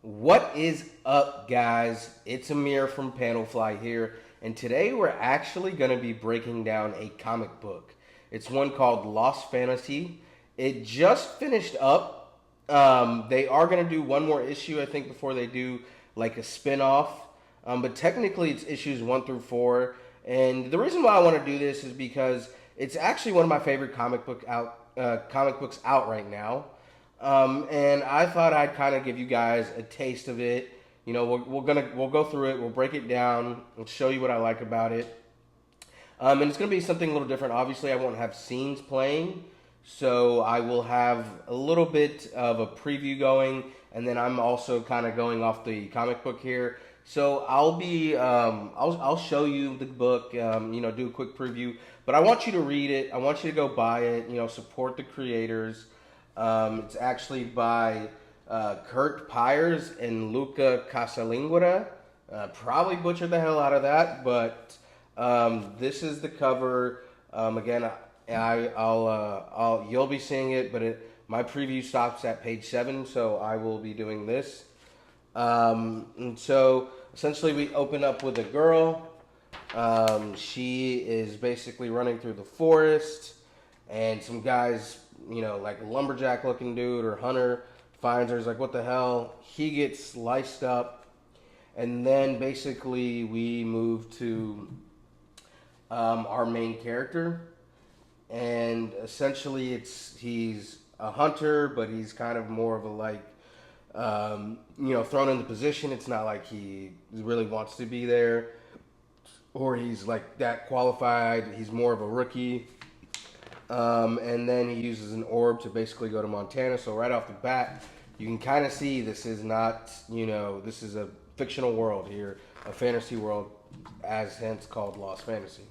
What is up, guys? It's Amir from Panelfly here, and today we're actually going to be breaking down a comic book. It's one called Lost Fantasy. It just finished up. They are going to do one more issue, I think, before they do like a spinoff. But technically, it's issues 1 through 4. And the reason why I want to do this is because it's actually one of my favorite comic books out right now. And I thought I'd kind of give you guys a taste of it. You know, we'll go through it. We'll break it down and show you what I like about it. And it's going to be something a little different. Obviously, I won't have scenes playing, so I will have a little bit of a preview going, and then I'm also kind of going off the comic book here. So I'll show you the book, do a quick preview. But I want you to read it. I want you to go buy it. Support the creators. It's actually by Kurt Pyers and Luca Casalinguera. Probably butchered the hell out of that, but this is the cover. Again, you'll be seeing it, but my preview stops at page 7, so I will be doing this. And so essentially, we open up with a girl. She is basically running through the forest, and some guys, like a lumberjack looking dude or hunter, finds her. He's like, what the hell? He gets sliced up. And then basically we move to our main character. And essentially he's a hunter, but he's kind of more of a thrown in the position. It's not like he really wants to be there, or he's like that qualified. He's more of a rookie. And then he uses an orb to basically go to Montana. So right off the bat, you can kind of see this is not, this is a fictional world here, a fantasy world, as hence called Lost Fantasy.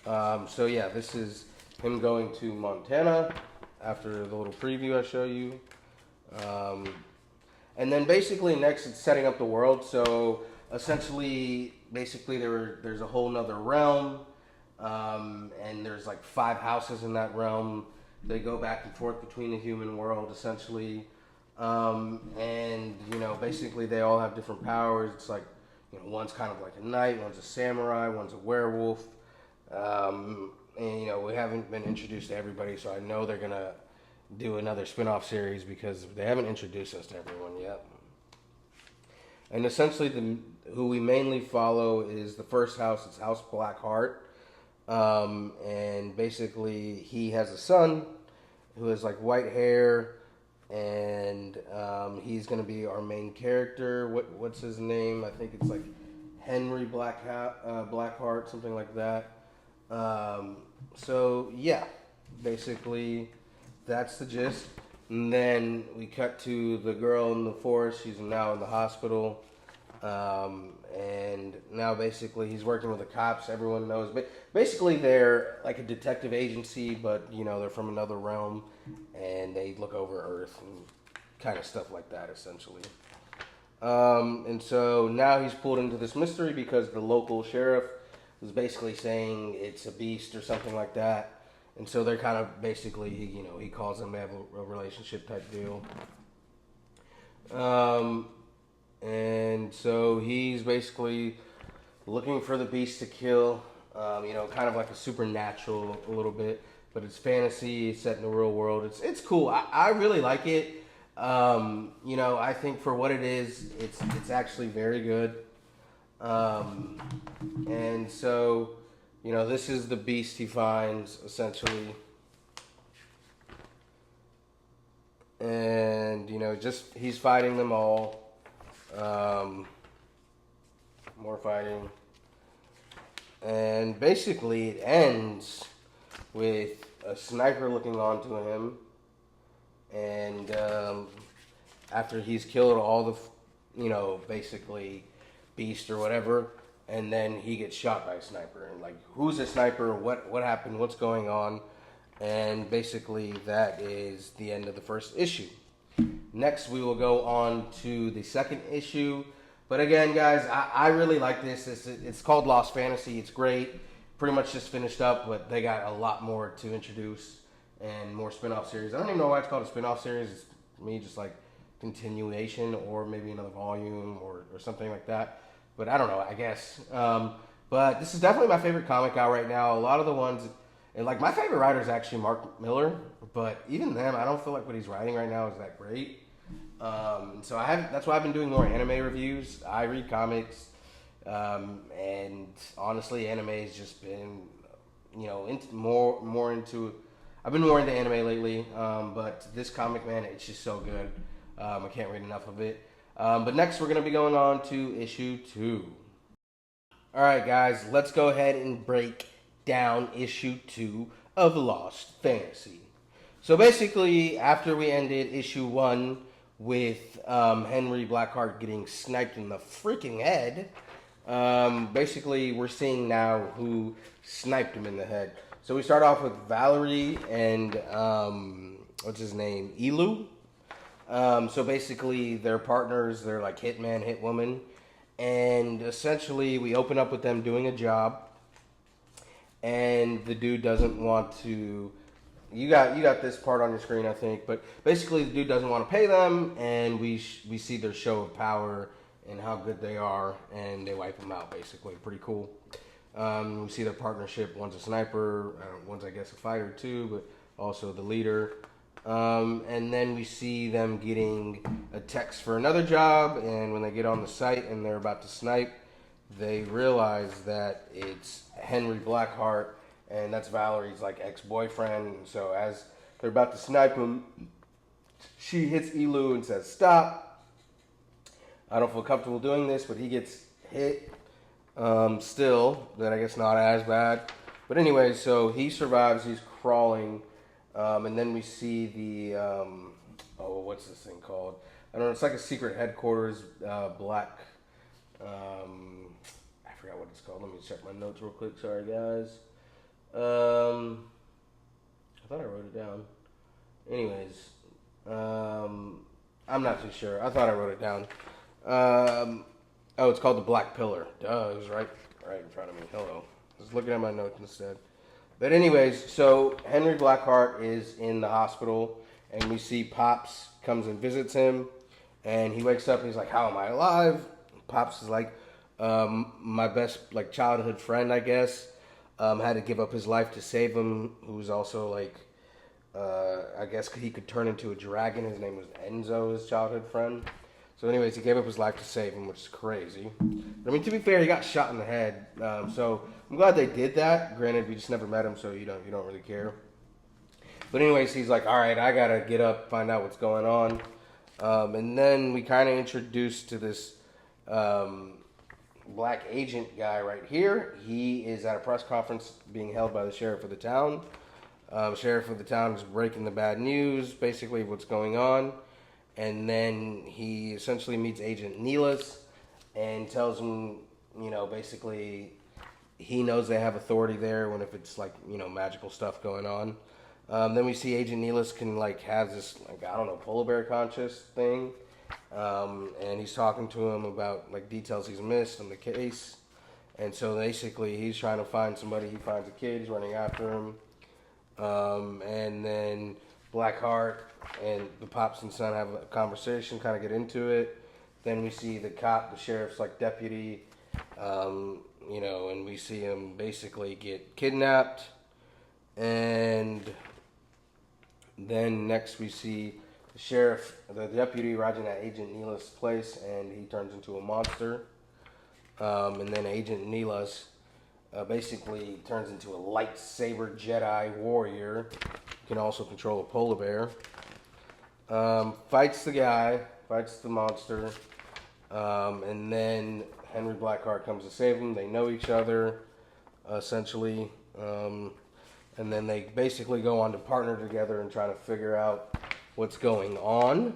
This is him going to Montana after the little preview I show you. And then basically next it's setting up the world. So essentially, there's a whole nother realm. And there's like 5 houses in that realm. They go back and forth between the human world, essentially. Basically they all have different powers. It's like, one's kind of like a knight, one's a samurai, one's a werewolf. We haven't been introduced to everybody, so I know they're going to do another spin-off series because they haven't introduced us to everyone yet. And essentially who we mainly follow is the first house. It's House Blackheart. And basically he has a son who has like white hair, and he's going to be our main character. What's his name? I think it's like Henry Blackheart, something like that. Basically that's the gist. And then we cut to the girl in the forest. She's now in the hospital. And now basically he's working with the cops. Everyone knows, but basically they're like a detective agency, but they're from another realm, and they look over Earth and kind of stuff like that, essentially. And so now he's pulled into this mystery because the local sheriff is basically saying it's a beast or something like that, and so they're kind of basically, he calls them to have a relationship type deal. And so he's basically looking for the beast to kill, kind of like a supernatural a little bit, but it's fantasy, it's set in the real world. It's cool. I really like it. I think for what it is, it's actually very good. And so, this is the beast he finds, essentially. And, he's fighting them all. More fighting, and basically it ends with a sniper looking onto him, and after he's killed all the basically beast or whatever, and then he gets shot by a sniper, and like, who's a sniper, what happened, what's going on, and basically that is the end of the first issue. Next, we will go on to the second issue. But again, guys, I really like this. It's called Lost Fantasy. It's great. Pretty much just finished up, but they got a lot more to introduce and more spin-off series. I don't even know why it's called a spin-off series. It's me just like continuation or maybe another volume or something like that. But I don't know, I guess. But this is definitely my favorite comic out right now. A lot of the ones, and like my favorite writer is actually Mark Miller, but even them, I don't feel like what he's writing right now is that great. So that's why I've been doing more anime reviews. I read comics, and honestly, anime has just been, more into. I've been more into anime lately, but this comic, man, it's just so good. I can't read enough of it. But next, we're going to be going on to issue 2. All right, guys, let's go ahead and break down issue 2 of Lost Fantasy. So basically, after we ended issue 1 with Henry Blackheart getting sniped in the freaking head, basically we're seeing now who sniped him in the head. So we start off with Valerie and what's his name, Elu. So basically they're partners. They're like hitman, hitwoman, and essentially we open up with them doing a job, and the dude doesn't want to. You got this part on your screen, I think, but basically the dude doesn't want to pay them, and we see their show of power and how good they are, and they wipe them out. Basically, pretty cool. We see their partnership. One's a sniper, one's I guess a fighter too, but also the leader. And then we see them getting a text for another job, and when they get on the site and they're about to snipe, they realize that it's Henry Blackheart, and that's Valerie's like ex-boyfriend. So as they're about to snipe him, she hits Elu and says, "Stop. I don't feel comfortable doing this," but he gets hit. Still, but I guess not as bad. But anyway, so he survives. He's crawling, and then we see the what's this thing called? I don't know. It's like a secret headquarters. Black. I forgot what it's called. Let me check my notes real quick. Sorry, guys. I thought I wrote it down. Anyways, I'm not too sure. I thought I wrote it down. It's called the Black Pillar. Duh, it was right in front of me. Hello. I was looking at my notes instead. But anyways, so Henry Blackheart is in the hospital, and we see Pops comes and visits him, and he wakes up and he's like, "How am I alive?" Pops is like, my best like childhood friend, I guess, had to give up his life to save him. Who's also like, I guess he could turn into a dragon. His name was Enzo, his childhood friend. So anyways, he gave up his life to save him, which is crazy. But I mean, to be fair, he got shot in the head. So I'm glad they did that. Granted, we just never met him, so you don't really care. But anyways, he's like, all right, I got to get up, find out what's going on. And then we kind of introduced to this black agent guy right here. He is at a press conference being held by the sheriff of the town. Sheriff of the town is breaking the bad news, basically what's going on. And then he essentially meets Agent Nihlas and tells him, basically he knows they have authority there when if it's like, magical stuff going on. Then we see Agent Nihlas can like have this, like, I don't know, polar bear conscious thing. And he's talking to him about like details he's missed in the case. And so basically he's trying to find somebody. He finds a kid, he's running after him. And then Blackheart and the Pops and son have a conversation, kind of get into it. Then we see the cop, the sheriff's like deputy, and we see him basically get kidnapped. And then next we see the sheriff, the deputy riding at Agent Nihlas' place, and he turns into a monster. And then Agent Nihlas basically turns into a lightsaber Jedi warrior. Can also control a polar bear. Fights the guy, fights the monster, and then Henry Blackheart comes to save him. They know each other, essentially, and then they basically go on to partner together and try to figure out what's going on.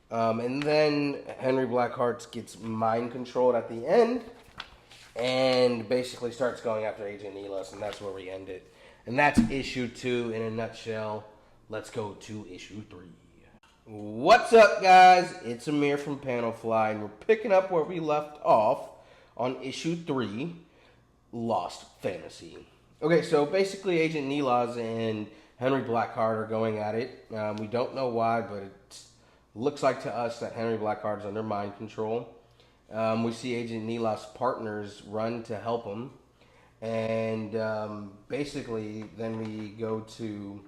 And then Henry Blackheart gets mind controlled at the end, and basically starts going after Agent Nihlas, and that's where we end it. And that's issue 2 in a nutshell. Let's go to issue 3. What's up, guys? It's Amir from Panelfly, and we're picking up where we left off on issue 3, Lost Fantasy. Okay, so basically Agent Nihlas and Henry Blackheart are going at it. We don't know why, but it's looks like to us that Henry Blackheart's under mind control. We see Agent Nihlas' partners run to help him. And basically, then we go to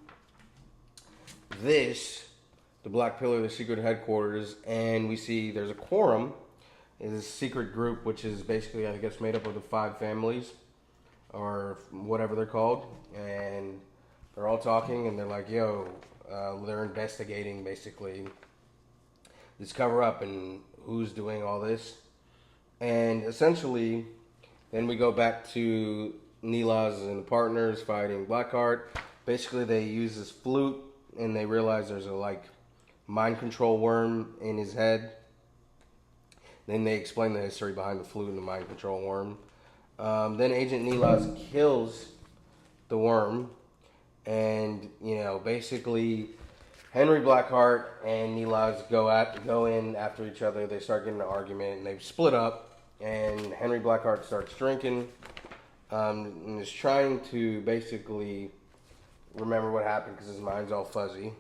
the Black Pillar, the secret headquarters, and we see there's a Quorum. It's a secret group, which is basically, I guess, made up of the 5 families, or whatever they're called. And they're all talking, and they're like, yo, they're investigating, basically, this cover-up and who's doing all this. And essentially, then we go back to Nihlas and the partners fighting Blackheart. Basically, they use this flute, and they realize there's a mind control worm in his head. Then they explain the history behind the flute and the mind control worm. Then Agent Nihlas kills the worm, and basically Henry Blackheart and Nihlas go in after each other. They start getting an argument, and they split up. And Henry Blackheart starts drinking, and is trying to basically remember what happened because his mind's all fuzzy.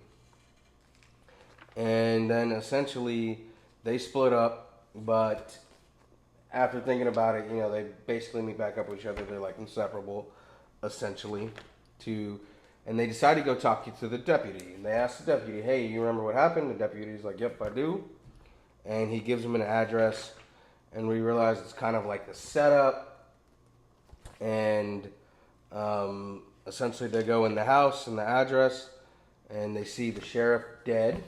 And then essentially they split up, but after thinking about it, they basically meet back up with each other. They're like inseparable, essentially. And they decide to go talk to the deputy. And they ask the deputy, hey, you remember what happened? The deputy's like, yep, I do. And he gives them an address. And we realize it's kind of like a setup. And essentially they go in the house and the address, and they see the sheriff dead.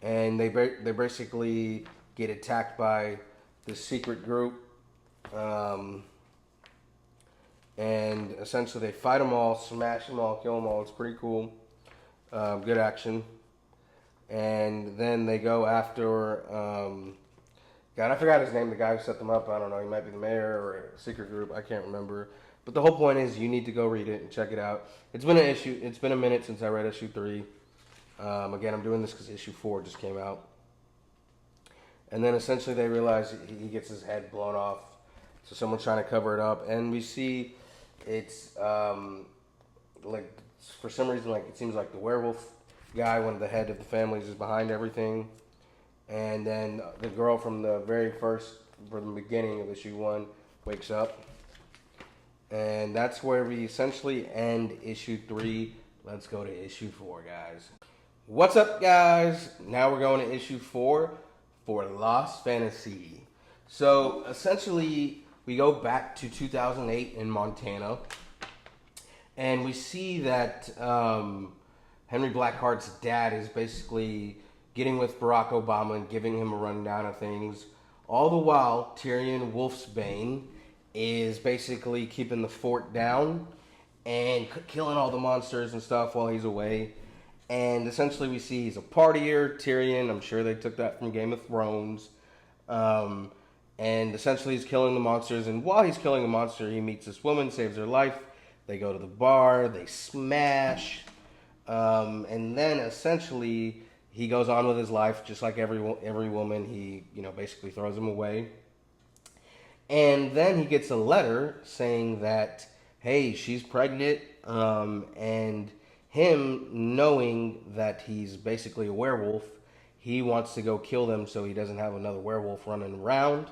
And they basically get attacked by this secret group. And essentially they fight them all, smash them all, kill them all. It's pretty cool. Good action. And then they go after... God, I forgot his name, the guy who set them up. I don't know. He might be the mayor or a secret group. I can't remember. But the whole point is you need to go read it and check it out. It's been a minute since I read issue 3. Again, I'm doing this because issue 4 just came out. And then essentially they realize he gets his head blown off. So someone's trying to cover it up. And we see it's for some reason, it seems like the werewolf guy, one of the head of the families, is behind everything. And then the girl from the beginning of issue 1 wakes up. And that's where we essentially end issue 3. Let's go to issue 4, guys. What's up, guys? Now we're going to issue 4 for Lost Fantasy. So essentially, we go back to 2008 in Montana. And we see that Henry Blackheart's dad is basically getting with Barack Obama and giving him a rundown of things. All the while, Tyrion Wolfsbane is basically keeping the fort down and killing all the monsters and stuff while he's away. And essentially we see he's a partier, Tyrion. I'm sure they took that from Game of Thrones. And essentially he's killing the monsters. And while he's killing the monster, he meets this woman, saves her life. They go to the bar, they smash. And then essentially... he goes on with his life just like every woman. He, basically throws them away. And then he gets a letter saying that, hey, she's pregnant. And him knowing that he's basically a werewolf, he wants to go kill them so he doesn't have another werewolf running around.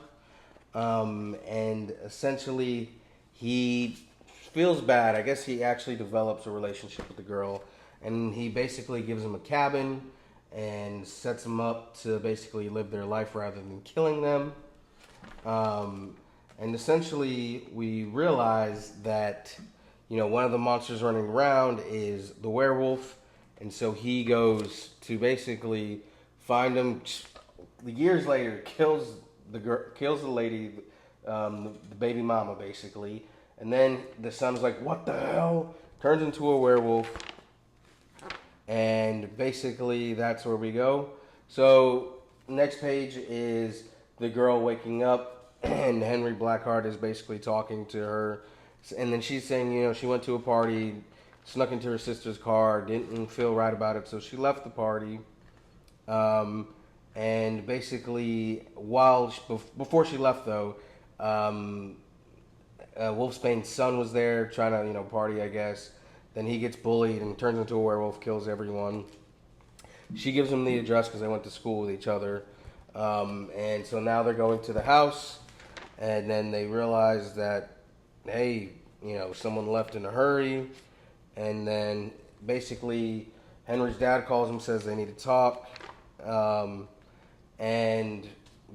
And essentially he feels bad. I guess he actually develops a relationship with the girl. And he basically gives him a cabin and sets them up to basically live their life rather than killing them. And essentially, we realize that, one of the monsters running around is the werewolf. And so he goes to basically find him. Years later, kills the lady, the baby mama, basically. And then the son's like, what the hell? Turns into a werewolf. And basically, that's where we go. So, next page is the girl waking up, and Henry Blackheart is basically talking to her. And then she's saying, she went to a party, snuck into her sister's car, didn't feel right about it, so she left the party. And basically, before she left, though, Wolfsbane's son was there trying to, party, I guess. Then he gets bullied and turns into a werewolf, kills everyone. she gives him the address because they went to school with each other. And so now they're going to the house, and then they realize that, hey, someone left in a hurry. And then basically Henry's dad calls him, says they need to talk. And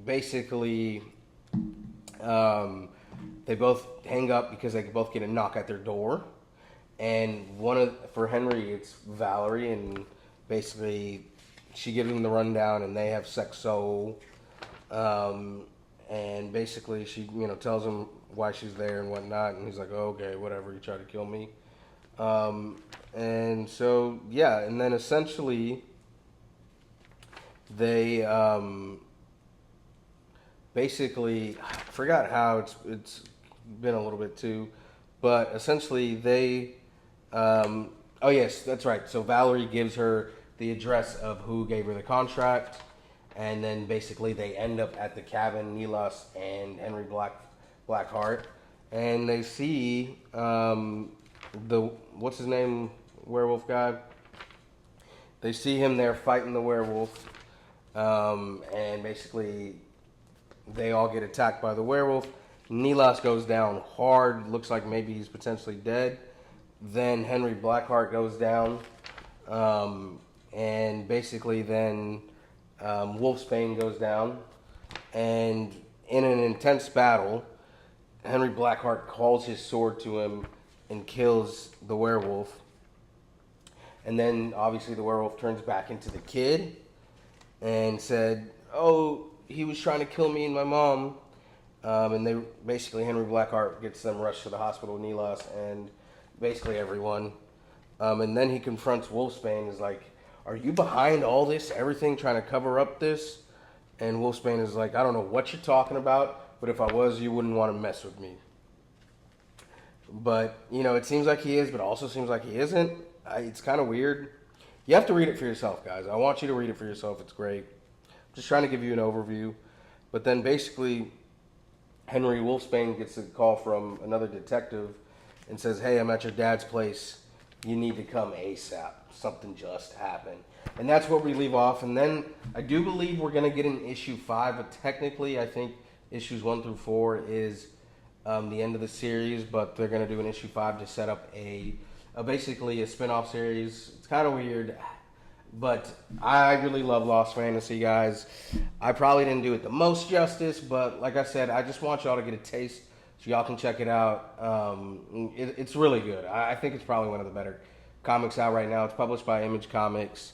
basically they both hang up because they both get a knock at their door. And for Henry, it's Valerie, and basically she gives him the rundown, and they have sex. And basically she, tells him why she's there and whatnot, and he's like, oh, okay, whatever, you tried to kill me. And so, yeah, and then essentially they basically, I forgot how it's been a little bit too, but essentially they, oh yes, that's right. So Valerie gives her the address of who gave her the contract, and then basically they end up at the cabin, Nihlas and Henry Blackheart, and they see what's his name, werewolf guy. They see him there fighting the werewolf, and basically they all get attacked by the werewolf. Nihlas goes down hard. Looks like maybe he's potentially dead. Then Henry Blackheart goes down, and basically then Wolfsbane goes down. And in an intense battle, Henry Blackheart calls his sword to him and kills the werewolf. And then obviously the werewolf turns back into the kid and said, oh, he was trying to kill me and my mom. And they basically, Henry Blackheart gets them rushed to the hospital, Nihlas, and basically everyone. And then he confronts Wolfsbane, is like, are you behind all this, everything, trying to cover up this? And Wolfsbane is like, I don't know what you're talking about, but if I was, you wouldn't want to mess with me. But, it seems like he is, but also seems like he isn't. It's kind of weird. You have to read it for yourself, guys. I want you to read it for yourself. It's great. I'm just trying to give you an overview. But then basically, Henry Wolfsbane gets a call from another detective and says, hey, I'm at your dad's place. You need to come ASAP. Something just happened. And that's where we leave off. And then I do believe we're going to get in issue 5, but technically I think issues 1 through 4 is the end of the series, but they're going to do an issue 5 to set up basically a spinoff series. It's kind of weird, but I really love Lost Fantasy, guys. I probably didn't do it the most justice, but like I said, I just want y'all to get a taste so y'all can check it out. It's really good. I think it's probably one of the better comics out right now. It's published by Image Comics,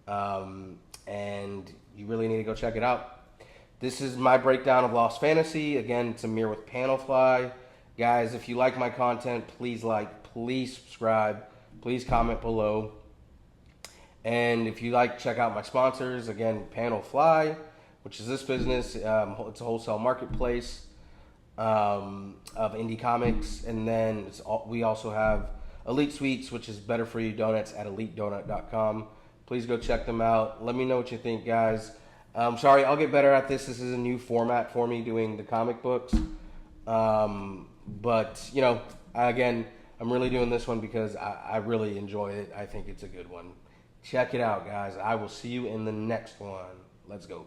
and you really need to go check it out. This is my breakdown of Lost Fantasy. Again, it's Amir with Panelfly. Guys, if you like my content, please please subscribe, please comment below. And if you like, check out my sponsors. Again, Panelfly, which is this business. It's a wholesale marketplace of indie comics. And then we also have Elite Sweets, which is better for you donuts at elitedonut.com. Please go check them out. Let me know what you think, guys. Sorry, I'll get better at this. This is a new format for me doing the comic books. But, again, I'm really doing this one because I really enjoy it. I think it's a good one. Check it out, guys. I will see you in the next one. Let's go.